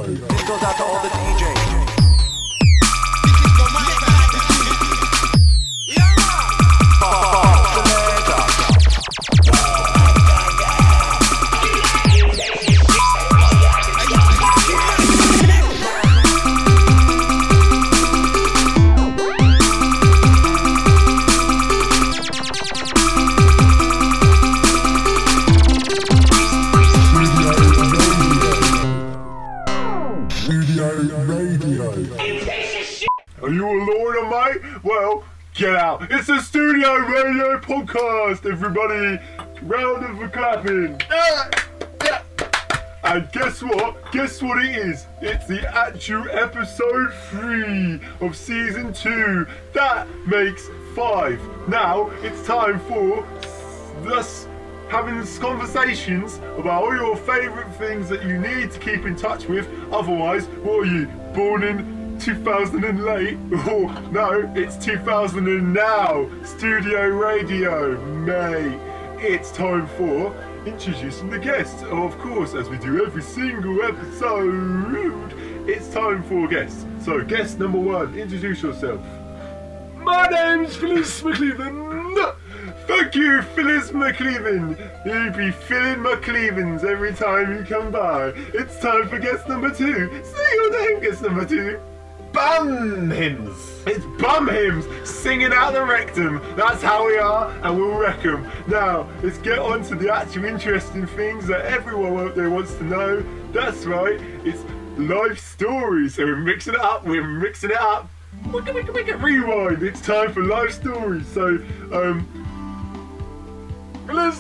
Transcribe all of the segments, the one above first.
This goes out to all the DJs. Are you a lawyer, mate? Well, get out. It's a studio radio podcast, everybody. Round of clapping. And guess what? Guess what it is? It's the actual episode 3 of season 2. That makes 5. Now, it's time for us having conversations about all your favourite things that you need to keep in touch with. Otherwise, what are you, born in 2000 and late? Oh, no, it's 2000 and now. Studio radio, mate. It's time for introducing the guests. Of course, as we do every single episode, it's time for guests. So, guest number 1, introduce yourself. My name's Phyllis Mcgleeban. Thank you, Phyllis Mcgleeban. You be filling Mcgleebans every time you come by. It's time for guest number 2. Say your name, guest number 2. Bum hymns. It's bum hymns, singing out the rectum. That's how we are, and we'll wreck 'em. Now, let's get on to the actual interesting things that everyone out there wants to know. That's right, it's life stories. So we're mixing it up, Rewind, it's time for life stories. So, Phyllis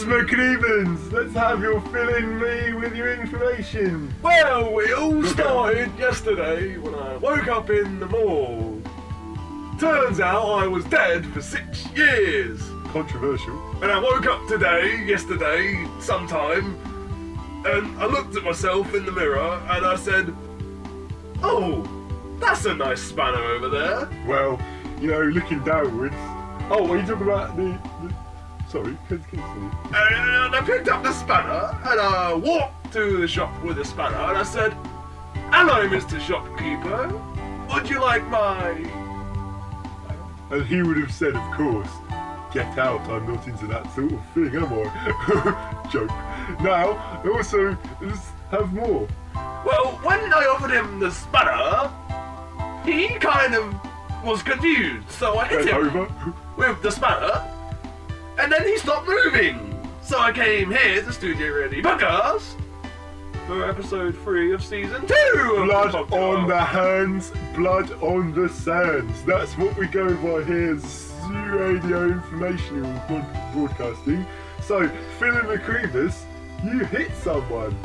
Mcgleebans, let's have your filling me with your information. Well, we all started yesterday when I woke up in the morgue. Turns out I was dead for 6 years. Controversial. And I woke up yesterday, sometime, and I looked at myself in the mirror and I said, oh, that's a nice spanner over there. Well, you know, looking downwards. Oh, are you talking about the sorry, continue. And I picked up the spanner and I walked to the shop with the spanner and I said, hello, Mr. Shopkeeper, would you like my... And he would have said, of course, get out, I'm not into that sort of thing, am I? Joke. Now, also, let's have more. Well, when I offered him the spanner, he kind of was confused, so I hit him with the spanner. And then he stopped moving. So I came here to Studio Radio Podcast for episode 3 of season 2. Blood on the hands, blood on the sands. That's what we go by here as radio informational broadcasting. So, Philip McCreevus, you hit someone.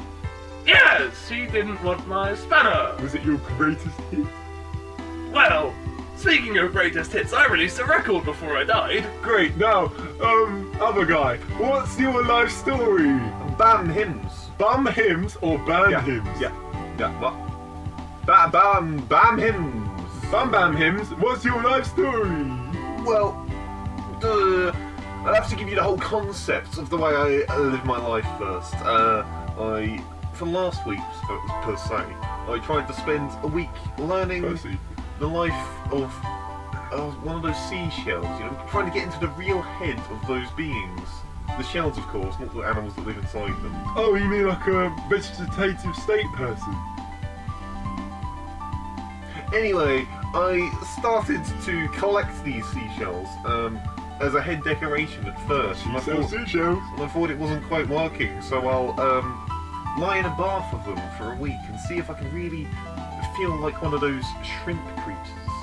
Yes, he didn't want my spanner. Was it your greatest hit? Well, speaking of greatest hits, I released a record before I died. Great. Now, other guy, what's your life story? Bam hymns. Bum hymns or band hymns? Yeah, what? Bam hymns. Bam hymns. What's your life story? Well, I'd have to give you the whole concept of the way I live my life first. For last week, per se, I tried to spend a week learning the life of one of those seashells, you know, trying to get into the real head of those beings. The shells, of course, not the animals that live inside them. Oh, you mean like a vegetative state person? Anyway, I started to collect these seashells as a head decoration at first. And I thought it wasn't quite working, so I'll lie in a bath of them for a week and see if I can really feel like one of those shrimp creatures.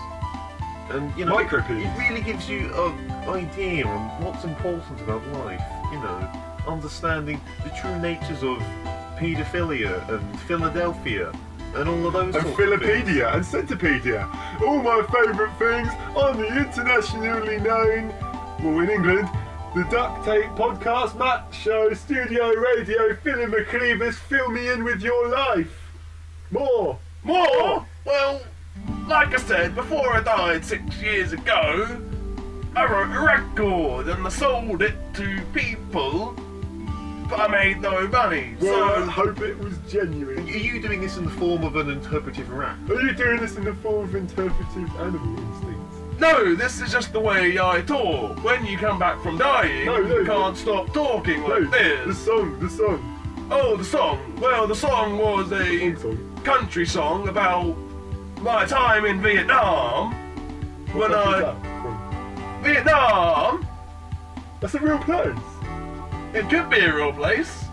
And, you know, it really gives you an idea on what's important about life. You know, understanding the true natures of paedophilia and Philadelphia and all of those sorts of things. Philopedia and Centipedia. All my favourite things on the internationally known, well, in England, the Duct Tape Podcast Matt Show, Studio Radio, Philip McCleevus, fill me in with your life. More? Well, like I said, before I died 6 years ago, I wrote a record and I sold it to people but I made no money. Well, I So hope it was genuine. Are you doing this in the form of an interpretive rap? Are you doing this in the form of interpretive animal instincts? no, this is just the way I talk. When you come back from dying, No, you can't stop talking like The this. song. Oh, the song. Well, the song was a Song. country song about my time in Vietnam. When What country's I that from? Vietnam, That's a real place. it could be a real place.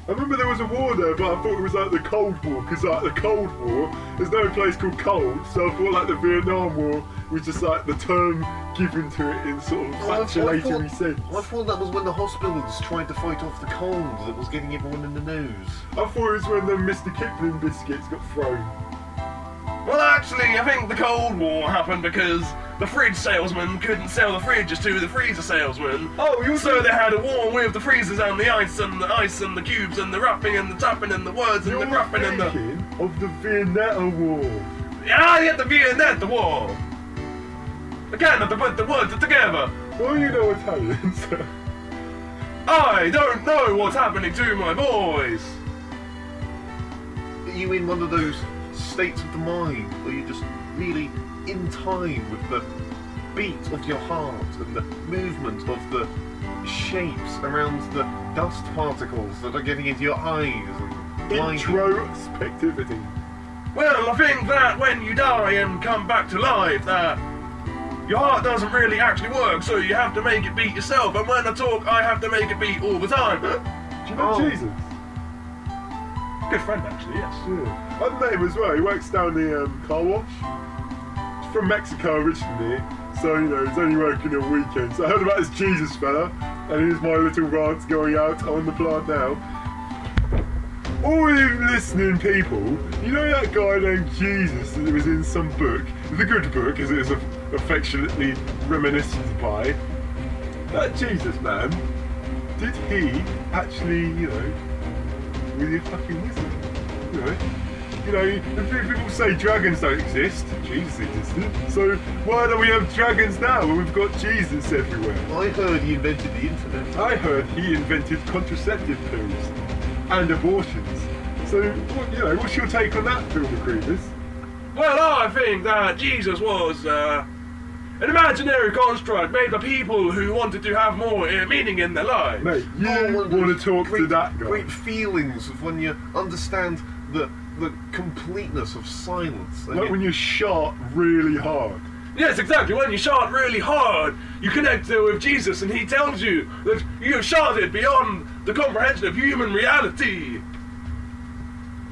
I remember there was a war there, but I thought it was like the Cold War, because like the Cold War, there's no place called cold, so I thought like the Vietnam War was just like the term given to it in sort of infatuatory sense. I thought that was when the hospitals tried to fight off the cold that was getting everyone in the nose. I thought it was when the Mr. Kipling biscuits got thrown. Well, actually, I think the Cold War happened because the fridge salesman couldn't sell the fridges to the freezer salesman. Oh, you So they had a war with the freezers and the ice and the cubes and the wrapping and the tapping and the words and the gruffing and the... thinking of the Vietnam War. Ah, yeah, the Vietnam War! I can't have to put the words together. Well, you know Italian, so... I don't know what's happening to my boys. Are you in one of those states of the mind where you're just really in time with the beat of your heart and the movement of the shapes around the dust particles that are getting into your eyes and blinding? Introspectivity. Well, I think that when you die and come back to life, that your heart doesn't really actually work, so you have to make it beat yourself. And when I talk, I have to make it beat all the time. Do you know Jesus? Good friend, actually, yes. Yeah. I've met him as well. He works down the car wash. He's from Mexico originally, so you know he's only working on weekends. So I heard about this Jesus fella, and here's my little rant going out on the plant now. All you listening people, you know that guy named Jesus that was in some book, the good book as it is affectionately reminisced by. That Jesus man, did he actually, you know, really fucking wizard? You know, if people say dragons don't exist, Jesus existed. So why don't we have dragons now when we've got Jesus everywhere? I heard he invented the internet. I heard he invented contraceptive pills and abortions. So, you know, what's your take on that, Phil McGleeban? Well, I think that Jesus was an imaginary construct made by people who wanted to have more meaning in their lives. Mate, you want to talk to that guy. Great feelings of when you understand the completeness of silence. Like when you shot really hard. Yes, exactly. When you shout really hard, you connect with Jesus, and he tells you that you have shouted beyond the comprehension of human reality.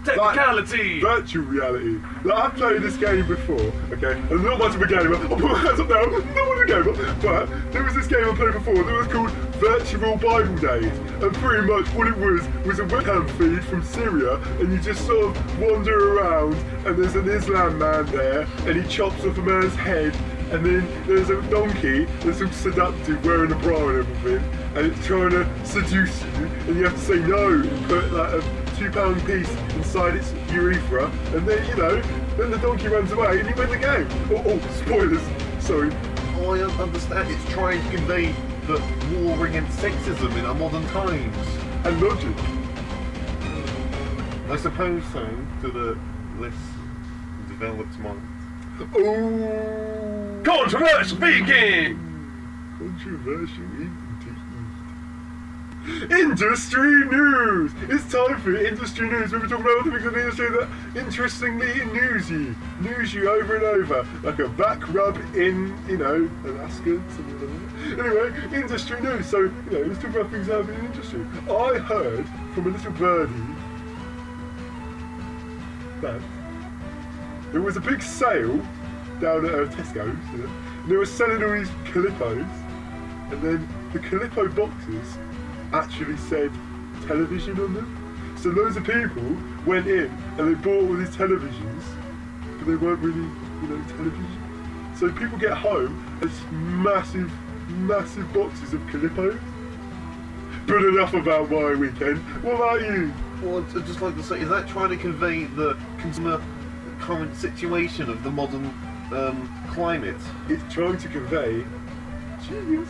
Technicality. Like virtual reality. Like, I've played this game before, okay? I'm not much of a gamer. I'll put my hands up now. I'm not much of a gamer. But there was this game I played before that was called Virtual Bible Days. And pretty much what it was a webcam feed from Syria, and you just sort of wander around, and there's an Islam man there, and he chops off a man's head, and then there's a donkey that's all seductive, wearing a bra and everything, and it's trying to seduce you, and you have to say no and put like a £2 piece inside its urethra, and then, you know, then the donkey runs away and you win the game. Oh, spoilers, sorry. I understand it's trying to convey the war against sexism in our modern times. And logic. I suppose so, to the less developed mind. Oh, Controversial speaking. controversial indeed. Industry news! It's time for industry news. We've been talking about all the things in the industry that interestingly news you over and over, like a back rub in, you know, Alaska, something like that. Anyway, industry news. So, you know, let's talk about things that happen in industry. I heard from a little birdie that there was a big sale down at Tesco's, you know, and they were selling all these Calippos, and then the Calippo boxes actually said television on them. So loads of people went in and they bought all these televisions, but they weren't really, you know, television. So people get home and it's massive boxes of Calippos. But enough about my weekend. What about you? Well, I'd just like to say, is that trying to convey the consumer current situation of the modern climate? It's trying to convey genius.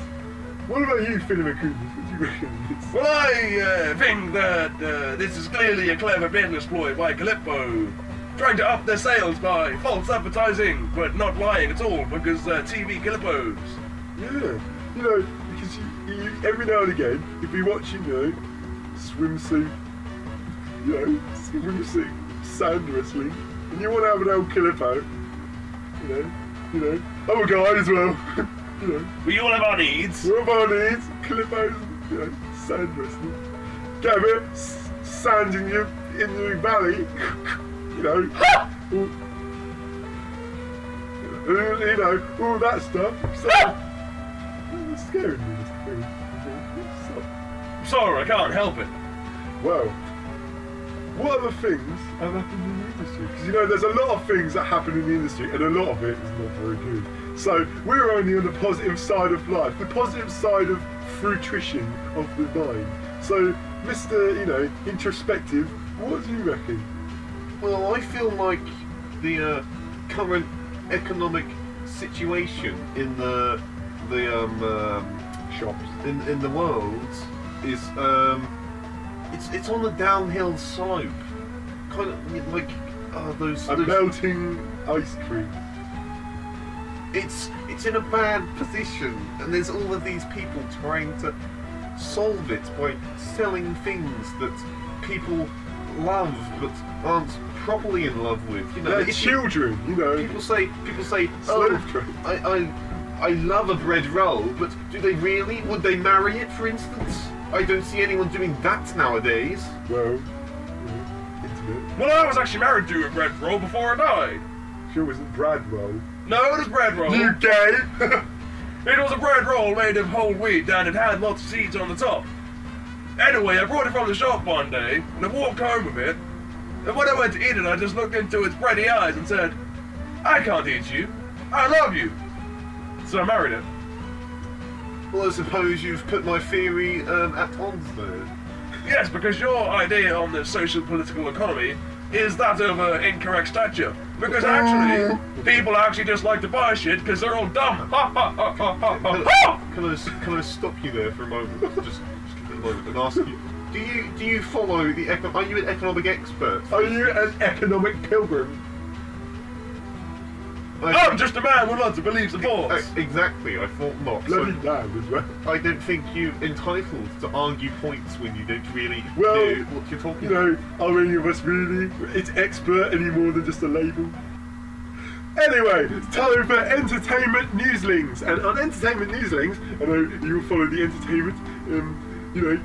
What about you, Philip McGleeban? What do you reckon of this? Well, I think that this is clearly a clever business ploy by Calippo, trying to up their sales by false advertising, but not lying at all, because TV Calippos. Yeah, you know, because you every now and again, you'll be watching, swimsuit, swimsuit, sand wrestling, and you want to have an old Calippo, I'm a guy as well, We all have our needs. We all have our needs, Calippos, sand wrestling. Get a bit sand in your valley, all that stuff. So, it's scaring me. I'm sorry, I can't help it. Well, what other things have happened in the industry? Because there's a lot of things that happen in the industry, and a lot of it is not very good. So we're only on the positive side of life, the positive side of fruition of the mind. So, Mr. Introspective, what do you reckon? Well, I feel like the current economic situation in the Shops in the world is it's on the downhill slope, kind of like those melting ice cream. It's in a bad position, and there's all of these people trying to solve it by selling things that people love but aren't properly in love with. They're children, People say, oh, I love a bread roll, but do they really? Would they marry it, for instance? I don't see anyone doing that nowadays. Well, intimate. Well, I was actually married to a bread roll before I died. Sure wasn't bread roll. No, it was bread roll. You gay? It was a bread roll made of whole wheat and it had lots of seeds on the top. Anyway, I brought it from the shop one day, and I walked home with it, and when I went to eat it, I just looked into its bready eyes and said, I can't eat you. I love you. So I married it. Well, I suppose you've put my theory at odds there. Yes, because your idea on the social political economy is that of incorrect stature. Because actually, people actually just like to buy shit because they're all dumb. Can I stop you there for a moment? Just a moment and ask you. Do you follow are you an economic expert? Are you an economic pilgrim? I'm just a man with lots of beliefs and thoughts. Exactly, I thought not. Bloody damn as well. I don't think you're entitled to argue points when you don't really know what you're talking about. Are any of us really? It's expert any more than just a label. Anyway, it's time for Entertainment Newslings. And on Entertainment Newslings, I know you will follow the entertainment,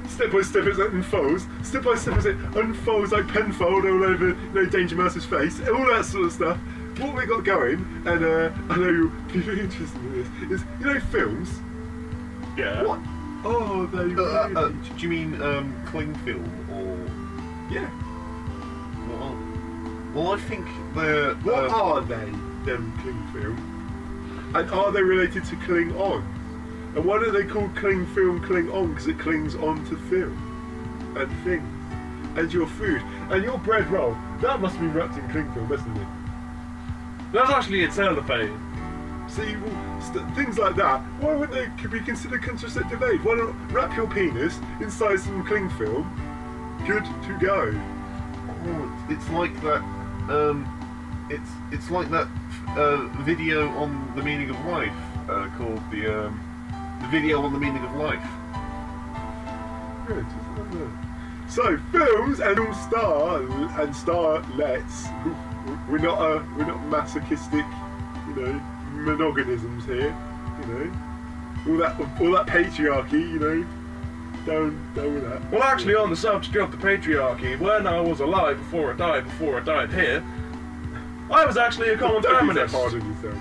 step by step as it unfolds. Step by step as it unfolds like Penfold all over Danger Mouse's face, all that sort of stuff. What we got going, and I know you'll be very interested in this, is, films? Yeah. What? Oh, they really... do you mean cling film, or... Yeah. Well, I think they're... What are they, them cling film? And are they related to cling on? And why do they call cling film cling on? Because it clings on to film and things. And your food. And your bread roll. That must be wrapped in cling film, isn't it? That's actually in cellophane. See, things like that, why wouldn't they be considered contraceptive aid? Why not wrap your penis inside some cling film? Good to go. Oh, it's like that. It's like that video on the meaning of life called the video on the meaning of life. Good. So films and all starlets. We're not masochistic, monoganisms here, all that patriarchy, down with that. Well, actually, on the subject of the patriarchy, when I was alive before I died here, I was actually a common feminist. Don't be so hard on yourself.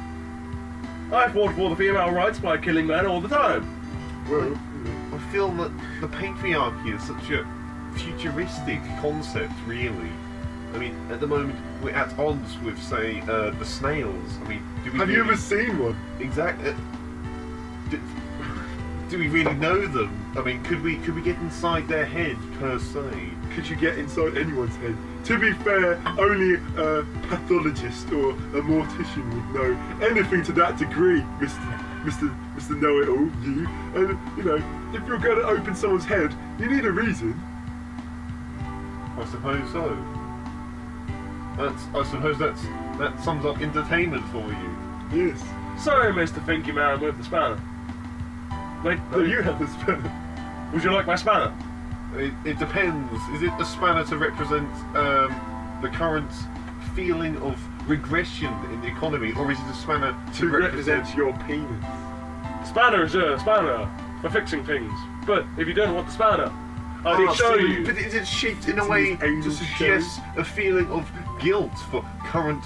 I fought for the female rights by killing men all the time. Well, I feel that the patriarchy is such a futuristic concept, really. I mean, at the moment, we're at odds with, say, the snails. I mean, have you ever seen one? Exactly. Do we really know them? I mean, could we get inside their head, per se? Could you get inside anyone's head? To be fair, only a pathologist or a mortician would know anything to that degree, Mr. Mr. Know-it-all, you. And, you know, if you're going to open someone's head, you need a reason. I suppose so. I suppose that sums up entertainment for you. Yes. Sorry, Mr. Finky Man with the spanner. Wait, No, you have the spanner. would you like my spanner? It depends. Is it a spanner to represent the current feeling of regression in the economy, or is it a spanner To represent your penis. Spanner is a spanner for fixing things. But if you don't want the spanner, I can show you. But is it shaped in a It's way his anal to suggest a feeling of guilt for current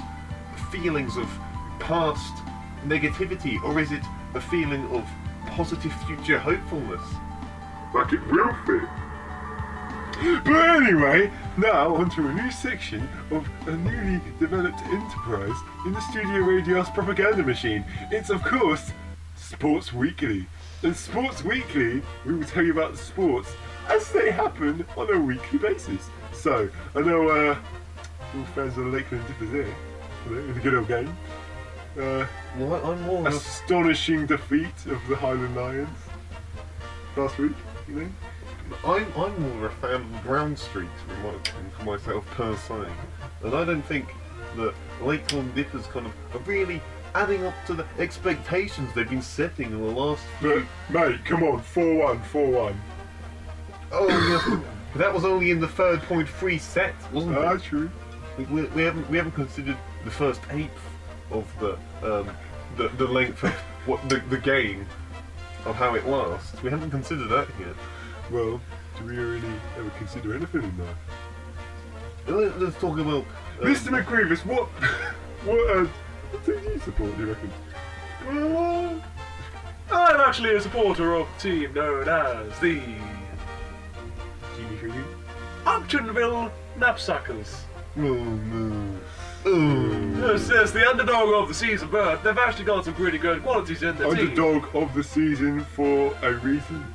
feelings of past negativity, or is it a feeling of positive future hopefulness? Like it will fit. But anyway, now onto a new section of a newly developed enterprise in the Studio Radio's propaganda machine. It's, of course, Sports Weekly. And Sports Weekly, we will tell you about the sports as they happen on a weekly basis. So, I know all fans of the Lakeland Dippers here, you know, in the good old game. Well, I'm more of Astonishing defeat of the Highland Lions last week, you know. I'm more a fan of Brown Street for myself per se, and I don't think that Lakeland Dippers kind of are really adding up to the expectations they've been setting in the last few. But, mate, come on, 4-1, 4-1. Oh, yes, but that was only in the third point free set, wasn't it? True. We haven't considered the first eighth of the length of what the game of how it lasts. We haven't considered that yet. Well, do we really ever consider anything in there? Let's talk about Mr. Mcgleeban, what team do you support, do you reckon? I'm actually a supporter of the team known as the Uptonville Knapsackers. Oh no. Yes, the underdog of the season, but they've actually got some pretty good qualities in their team. Underdog of the season for a reason,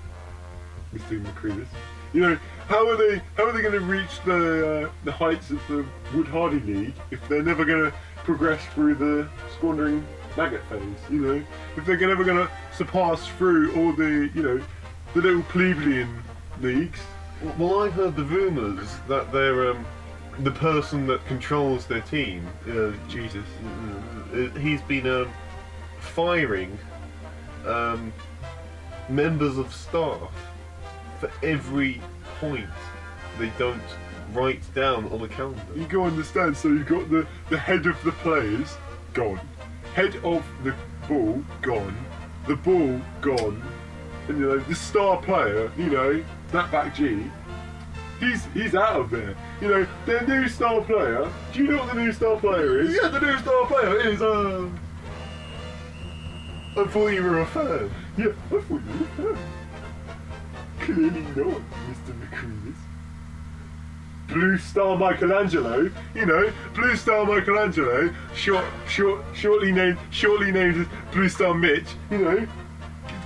Mr. Mcgleeban. You know, how are they going to reach the heights of the Wood Hardy League if they're never going to progress through the squandering maggot phase? You know, if they're never going to surpass through all the the little plebeian leagues. Well, I've heard the rumours that they're the person that controls their team. Jesus. He's been firing members of staff for every point they don't write down on a calendar. You go understand, so you've got the head of the players gone, head of the ball gone, the ball gone, and the star player, that back G, he's out of there. Their new star player, do you know what the new star player is? Yeah, the new star player is I thought you were a fan. Yeah, I thought you were a fan. Clearly not, Mr. Mcgleeban. Blue Star Michelangelo, Blue Star Michelangelo, shortly named as Blue Star Mitch,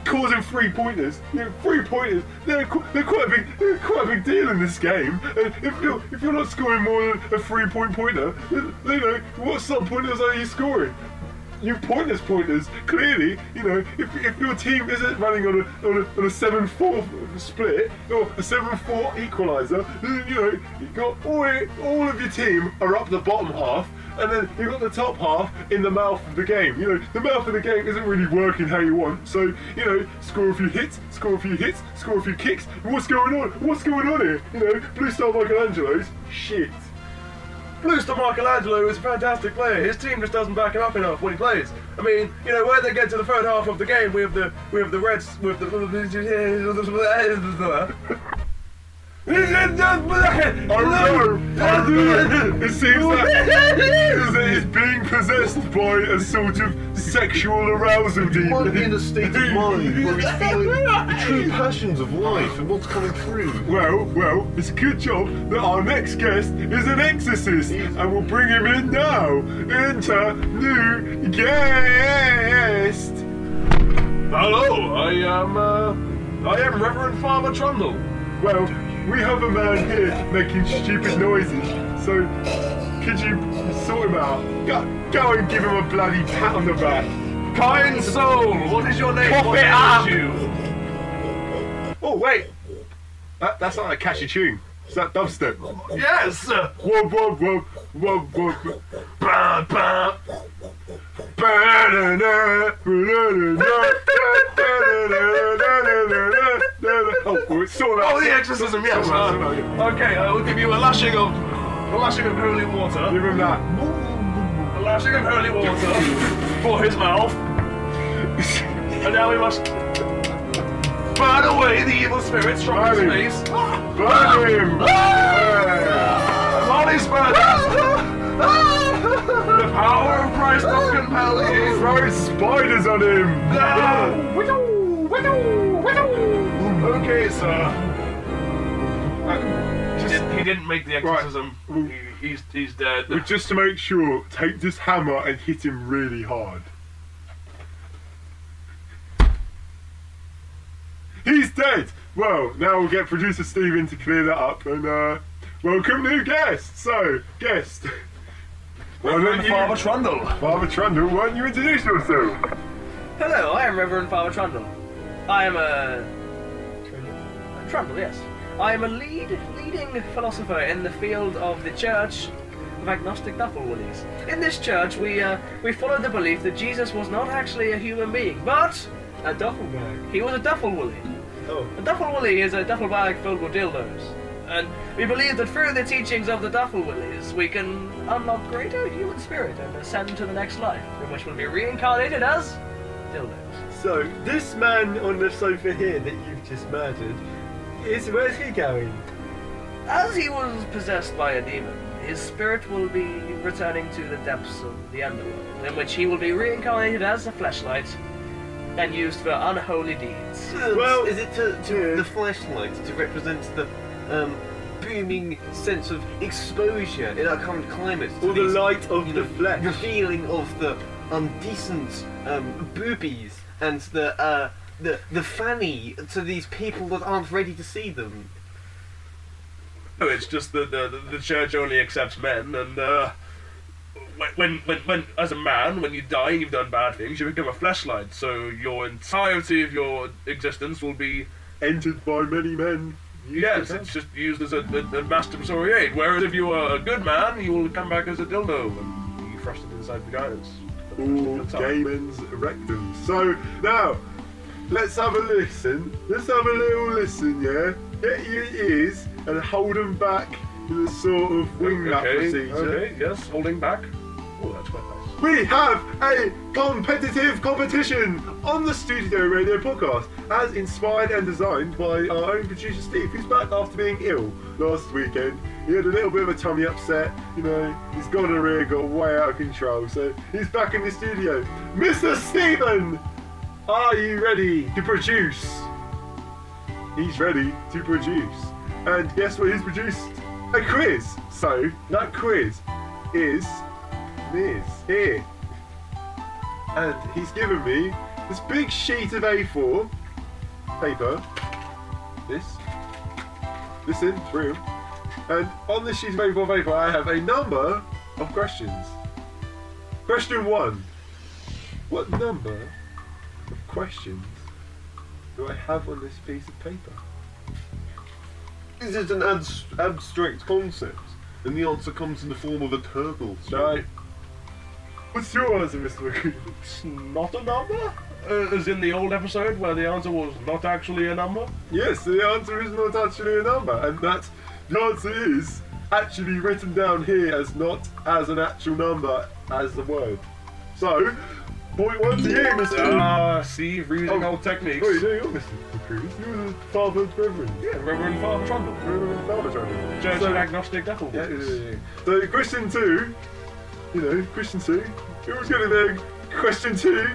causing 3-pointers. 3-pointers. They're quite a big deal in this game. And if you're not scoring more than a 3-point pointer, what sub pointers are you scoring? You pointers. Clearly, if your team isn't running on a 7-4 split or a 7-4 equaliser, then you've got all of your team are up the bottom half, and then you've got the top half in the mouth of the game. The mouth of the game isn't really working how you want. So score a few hits, score a few kicks. What's going on? What's going on here? Blue Star Michelangelo's shit. Blue Star Michelangelo is a fantastic player. His team just doesn't back him up enough when he plays. I mean, when they get to the third half of the game, we have the Reds with the. I know. It seems that he's being possessed by a sort of sexual arousal He might be in demon. a state of mind where he's feeling the true passions of life and what's coming through. Well, it's a good job that our next guest is an exorcist, and we'll bring him in now. Enter new guest. Hello, I am Reverend Farmer Trundle. Well, we have a man here making stupid noises, so could you sort him out? Go and give him a bloody pat on the back. Kind soul, what is your name? Cough What it ails up. you? Oh wait, that's not a catchy tune. It's that dubstep. Yes. Whoop whoop whoop whoop whoop. Bah, bah. Oh, it's sort of. Oh, the exorcism, yes. Okay, we'll give you a lashing of holy water. Give him that. A lashing of holy water for his mouth. And now we must burn away the evil spirits from his Burn him. face. Burn him! While he's burning, the power of Christ doth compel you. Throw spiders on him! Okay, sir. He didn't make the exorcism. Right. He's dead. But just to make sure, take this hammer and hit him really hard. He's dead! Well, now we'll get producer Steven to clear that up and welcome new guest! So, guest. Reverend Father Trundle. Father Trundle, why don't you introduce yourself? Hello, I am Reverend Father Trundle. I am a... Trundle, yes. I am a leading philosopher in the field of the Church of Agnostic Duffel-Willies. In this church, we follow the belief that Jesus was not actually a human being, but... A duffel bag. He was a duffel-willy. Oh. A duffel-willy is a duffel bag filled with dildos. And we believe that through the teachings of the duffel-willies, we can unlock greater human spirit and ascend to the next life, in which we'll be reincarnated as dildos. So, this man on the sofa here that you've just murdered, where's he going? As he was possessed by a demon, his spirit will be returning to the depths of the underworld, in which he will be reincarnated as a fleshlight and used for unholy deeds. Well, is it to the flashlight to represent the booming sense of exposure in our current climate? Or the light of the flesh? The feeling of the decent boobies and the fanny to these people that aren't ready to see them. No, it's just that the church only accepts men, and when as a man, when you die and you've done bad things, you become a fleshlight. So your entirety of your existence will be Entered by many men. yes, it's just used as a masturbatory aid. Whereas if you are a good man, you will come back as a dildo and be thrusted inside vaginas. All gay men's rectums. So now, let's have a listen. Let's have a little listen, yeah? Get your ears and hold them back in a sort of wing-up procedure. Okay, yes, holding back. Oh, that's quite nice. We have a competitive competition on the Studio Radio podcast, as inspired and designed by our own producer Steve, who's back after being ill last weekend. He had a little bit of a tummy upset, you know, his gonorrhea got way out of control, so he's back in the studio. Mr. Stephen, are you ready to produce? He's ready to produce. And guess what he's produced? A quiz. So, that quiz is here. And he's given me this big sheet of A4 paper. Listen, it's real. And on this sheet of A4 paper I have a number of questions. Question 1. What number of questions do I have on this piece of paper? Is it an abstract concept? And the answer comes in the form of a turtle. No. What's your answer, Mr. McGreevan? It's not a number? As in the old episode where the answer was not actually a number? Yes, the answer is not actually a number, and that the answer is actually written down here as not as an actual number, as the word. So, point 1 to you, Mr. See, we're using old techniques. Oh, you're Mr. McGreevan. You're the Father's Reverend. Yeah, Reverend Father Trundle. Reverend Father Trundle. Church of Agnostic Devil. Yeah. So, question 2, question 2. It was going to be question 2.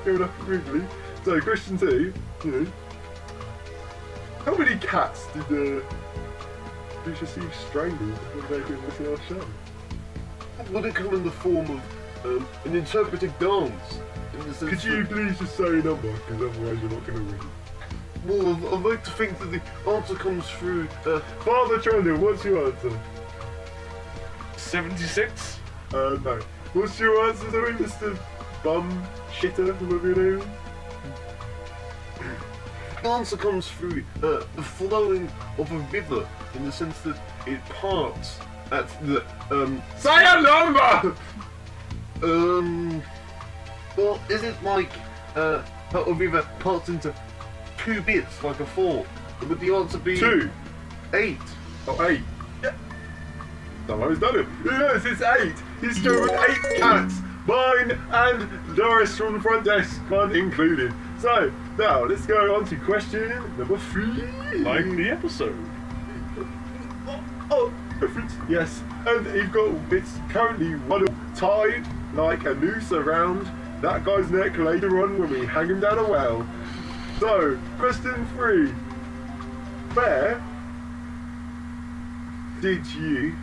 Going up quickly. So, question 2, how many cats did Lucia Steve strangle before they could listen to our show? Would it come in the form of an interpretive dance? In the sense Could you please just say a number, because otherwise you're not going to win. Well, I'd like to think that the answer comes through. Father Trundle, what's your answer? 76? No. What's your answer, sorry, Mr. bum shitter, whatever your name is? The answer comes through the flowing of a river in the sense that it parts at the Say a number! Well, is it like a river parts into 2 bits like a 4? Would the answer be 2. 8? Oh, 8. Yeah. Someone's done it. Yes, it's 8. He's driven 8 cats. Mine and Doris from the front desk, one included. So, now let's go on to question number 3. Like the episode. Oh, reference. Yes. And you've got, it's currently one tied like a noose around that guy's neck later on when we hang him down a well. So, question 3. Where did you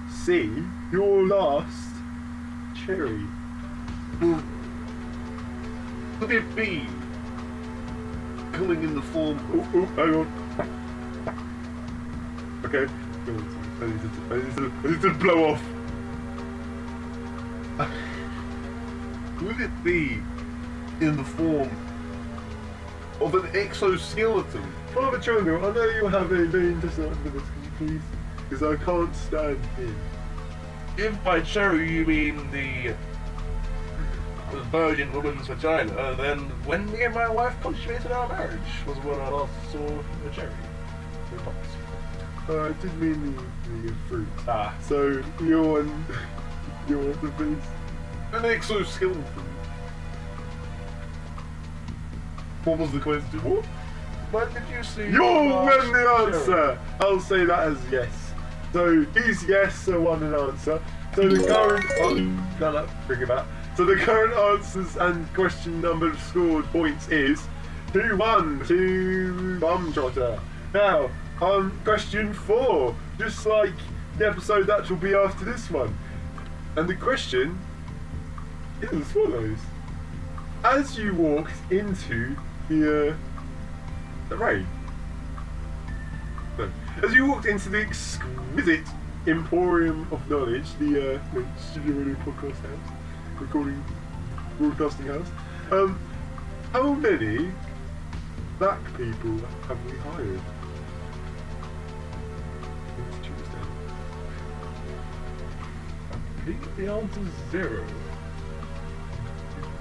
see your last cherry? Could it be coming in the form Oh, hang on. Okay. I need to blow off. Would it be in the form of an exoskeleton? Father Chongo, I know you have a very interesting answer for this, please, because I can't stand him. If by cherry you mean the virgin woman's vagina, then when me and my wife consummated our marriage was when I last saw a cherry. I did mean the fruit. Ah. So, you're on the face. An exoskeleton. What was the question? What? When did you see You'll win the cherry? answer! I'll say that as yes. So, he's yes, so one an answer. So the current... Oh, no, bring it back. So the current answers and question number scored points is 2-1 to Bum Trotter. Now, on question 4, just like the episode that will be after this one. And the question is as follows. As you walked into the rain, no, as you walked into the exquisite Emporium of Knowledge, the Studio Radio Podcast House, recording broadcasting house, how many black people have we hired? I think the answer's 0.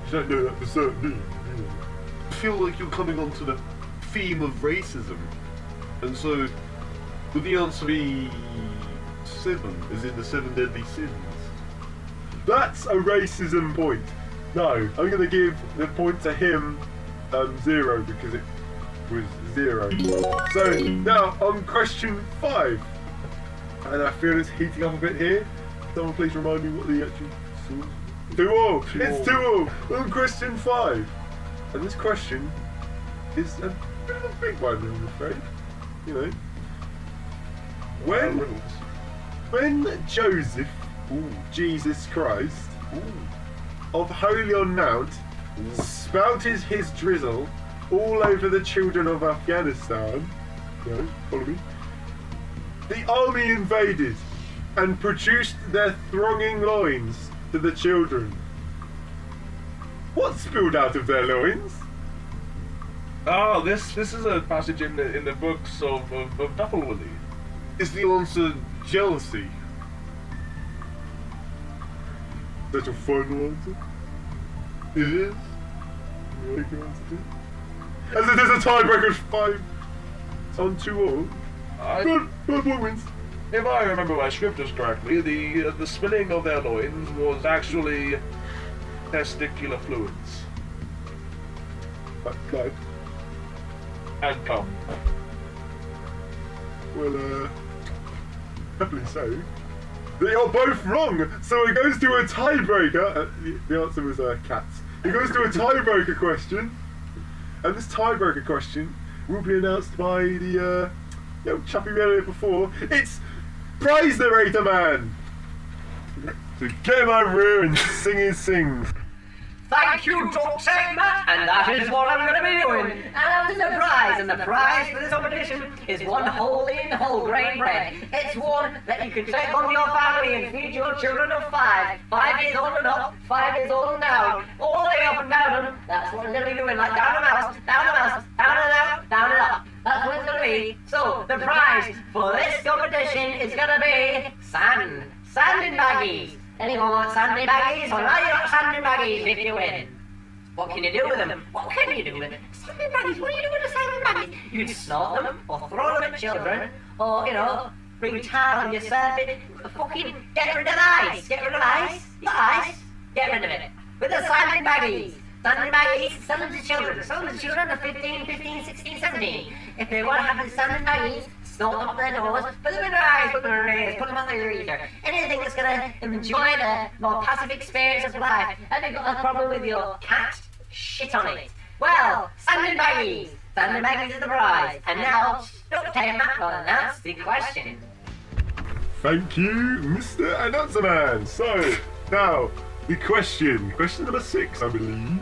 You don't know that for certain, do you? I feel like you're coming onto the theme of racism. And so, would the answer be 7? Is it the 7 deadly sins? That's a racism point. No, I'm going to give the point to him 0 because it was 0. So now on question 5, and I feel it's heating up a bit here. Someone please remind me what the actual source. 2-all. It's 2-all on question 5, and this question is a bit of a big one, I'm afraid. You know, when Joseph, Jesus Christ, of Holy on Mount, spouted his drizzle all over the children of Afghanistan, follow me, the army invaded and produced their thronging loins to the children. What spilled out of their loins? Oh, this is a passage in the books of Duffelwilly. Is the answer jealousy? That's a final answer. It is. As it is a tiebreaker 5 on 2-all. Bad boy wins. If I remember my scriptures correctly, the spilling of their loins was actually testicular fluids Clive. and cum. Well, happily so. They are both wrong, so it goes to a tiebreaker. The answer was cats. It goes to a tiebreaker question, and this tiebreaker question will be announced by the chappy we had it before. It's Praise Narrator Man. So get in my room and sing his sings. Thank you, Duct Tape Matt, and that is what I'm going to be doing. And the prize, and the prize for this competition is one whole grain bread. It's one that you can take home to your family and feed your children of 5. 5 years old and up, 5 years old and down, all the way up and down them. That's what I'm going to be doing, like down a mouse, down a mouse, down and out, down and up. That's what it's going to be. So, the prize for this competition is going to be sand. Sand in baggies. Anyone want sand in baggies? Well, now you got sand in baggies if you win. What can you do with them? What can you do with them? Sand in baggies, what do you do with the sand in baggies? You can snort them, or throw them at children, or, you know, bring tar on yourself. Fucking get rid of the ice. Get rid of ice. You got ice. Get rid of it. With the sand in baggies. Sand in baggies, sell them to children. Sell them to children of 15, 16, 17. If they want to have the sand in baggies, snort them up their nose, put them in their eyes, put them in their ears, put them on their ear. Anything that's going to enjoy the more passive experience of life. Have you got a problem with your cat? Shit on it. Well, sand in baggies. Sand in baggies is the prize. And now, Duct Tape Matt will announce the question. Thank you, Mr. Announcer Man. So, now, the question number 6, I believe.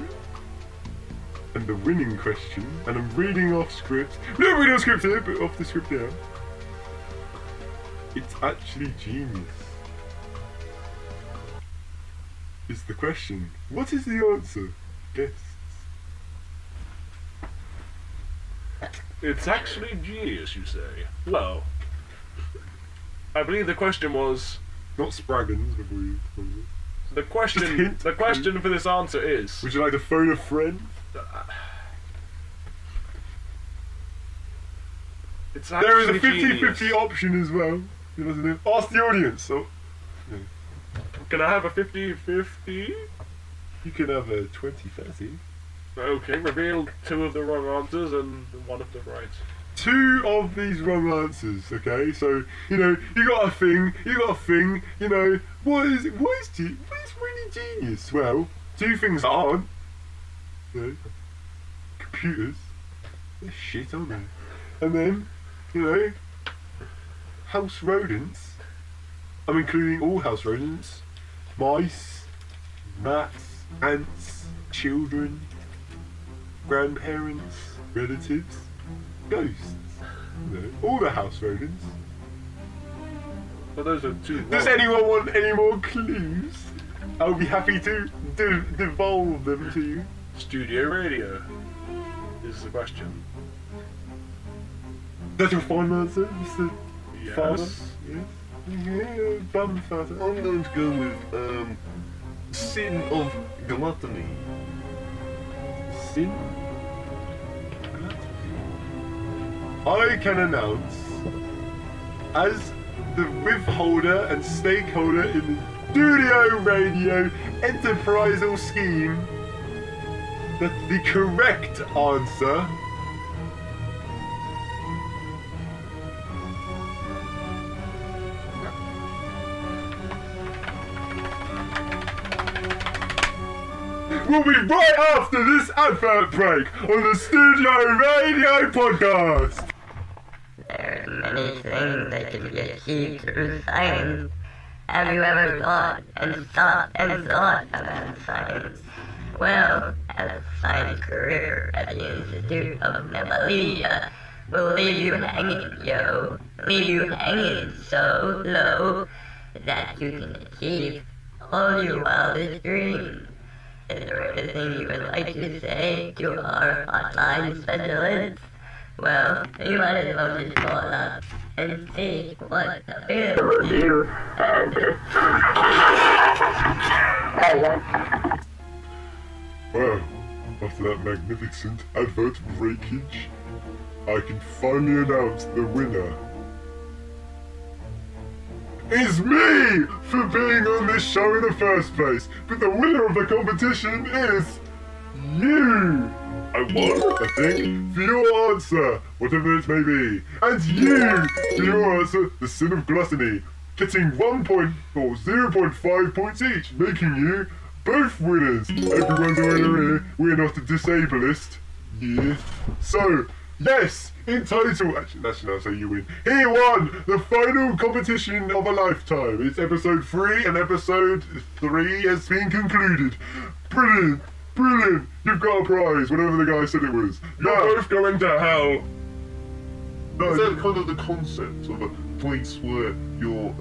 And the winning question, and I'm reading off script. No reading off script here, but off the script here. It's actually genius. Is the question. What is the answer? Guests. It's actually genius, you say? Well, I believe the question was... Not Spraggins before you... The question for this answer is... Would you like to phone a friend? It's there is a actually 50-50 option as well. You know, ask the audience. So, yeah. Can I have a 50-50? You can have a 20-30. Okay, reveal 2 of the wrong answers and 1 of the right. 2 of these wrong answers, okay? So, you know, you got a thing, you know, what is really genius? Well, 2 things that aren't. You know, computers. They're shit, aren't they? And then, you know, house rodents. I'm including all house rodents. Mice, rats, ants, children, grandparents, relatives, ghosts. You know, all the house rodents. Well, those are 2 wrong. Does anyone want any more clues? I'll be happy to devolve them to you. Studio radio is the question. That's your final answer, Mr. Yes. Father? Yes. Yeah, bum father. I'm going to go with sin of gluttony. Sin? I can announce, as the withholder and stakeholder in the studio radio enterprisal scheme, that the correct answer will be right after this advert break on the Studio Radio Podcast. There are many things that can be achieved through science. Have you ever thought about science? Well, a science career at the Institute of Mcgleeban will leave you hanging, yo. Leave you hanging so low that you can achieve all your wildest dreams. Is there anything you would like to say to our hotline specialist? Well, you might as well just call up and see what available you have. Well, after that magnificent advert breakage, I can finally announce the winner. Is me for being on this show in the first place, but the winner of the competition is you. I won, I think, for your answer, whatever it may be, and you for your answer, the sin of gluttony, getting 1 point or 0.5 points each, making you both winners. Everyone's over here, we're not a disableist. Yeah. So, yes, in total, actually I'll say you win. He won the final competition of a lifetime. It's episode 3 and episode 3 has been concluded. Brilliant. Brilliant! You've got a prize, whatever the guy said it was. You're both going to hell. No, Is that kind of the concept of a place where you're,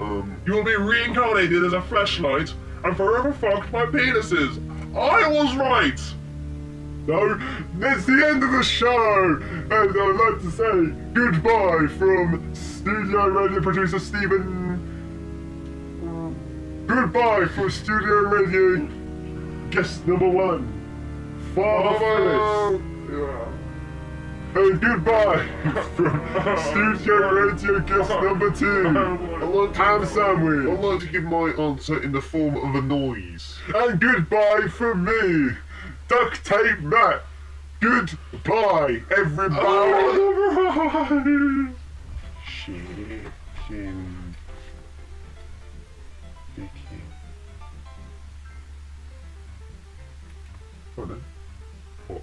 You will be reincarnated as a fleshlight and forever fucked by penises. I was right. no, that's the end of the show! And I'd like to say goodbye from studio radio producer Stephen. Goodbye from studio radio guest number 1, Father Phyllis. And goodbye from studio radio guest number 2, Ham Sandwich. I'd like to give my answer in the form of a noise. And goodbye from me, Duct Tape Matt. Goodbye, everybody. Chicken. Dicky. Hold on. What?